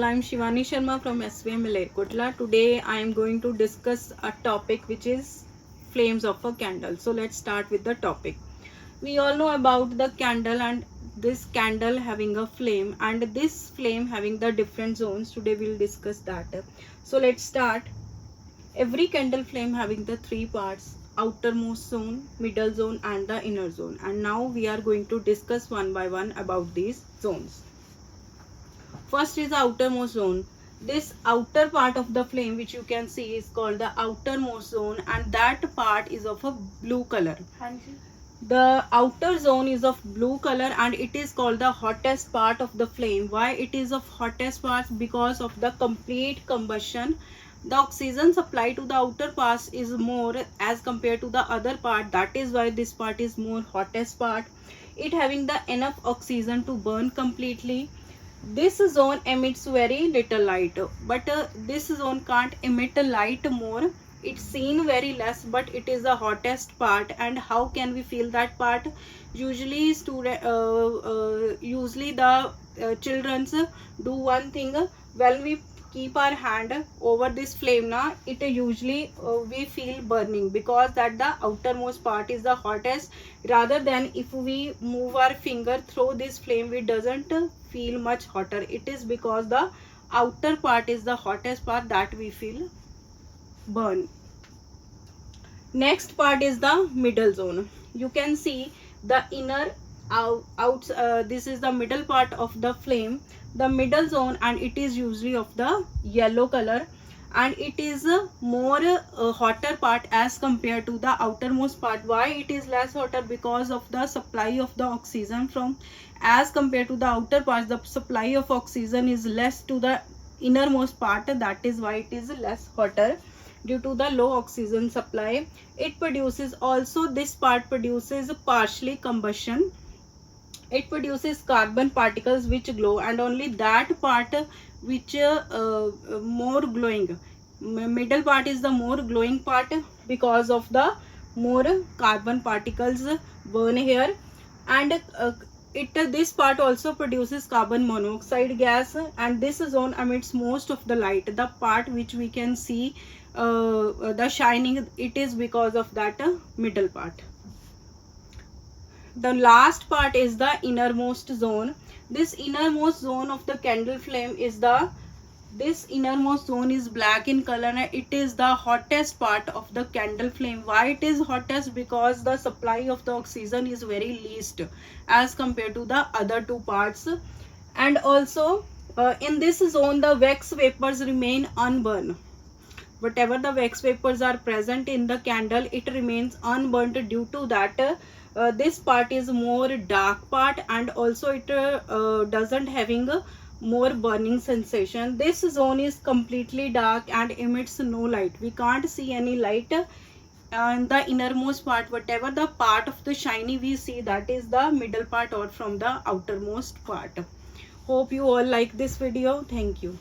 I am Shivani Sharma from SVM Malerkotla. Today I am going to discuss a topic which is flames of a candle. So let's start with the topic. We all know about the candle and this candle having a flame and this flame having the different zones. Today we'll discuss that. So let's start. Every candle flame having the three parts: outermost zone, middle zone and the inner zone. And now we are going to discuss one by one about these zones. First is the outermost zone. This outer part of the flame which you can see is called the outermost zone, and that part is of a blue color. The outer zone is of blue color and it is called the hottest part of the flame. Why it is of hottest part? Because of the complete combustion. The oxygen supply to the outer part is more as compared to the other part. That is why this part is more hottest part. It having the enough oxygen to burn completely. This zone emits very little light, but this zone can't emit light more. It's seen very less, but it is the hottest part. And how can we feel that part? Usually usually the children's do one thing. When we keep our hand over this flame now, it usually we feel burning, because that the outermost part is the hottest. Rather than if we move our finger through this flame, we doesn't feel much hotter. It is because the outer part is the hottest part that we feel burn. Next part is the middle zone. You can see the inner this is the middle part of the flame, the middle zone, and it is usually of the yellow color, and it is more hotter part as compared to the outermost part. Why it is less hotter? Because of the supply of the oxygen from, as compared to the outer part, the supply of oxygen is less to the innermost part. That is why it is less hotter, due to the low oxygen supply. It produces also, this part produces partially combustion. It produces carbon particles which glow, and only that part which more glowing. Middle part is the more glowing part, because of the more carbon particles burn here. And this part also produces carbon monoxide gas, and this zone emits most of the light. The part which we can see the shining, it is because of that middle part. The last part is the innermost zone. This innermost zone of the candle flame is this innermost zone is black in color, and it is the hottest part of the candle flame. Why it is hottest? Because the supply of the oxygen is very least as compared to the other two parts. And also in this zone the wax vapors remain unburned. Whatever the wax vapors are present in the candle, it remains unburnt. Due to that this part is more dark part, and also it doesn't having more burning sensation. This zone is completely dark and emits no light. We can't see any light in the innermost part. Whatever the part of the shiny we see, that is the middle part or from the outermost part. Hope you all like this video. Thank you.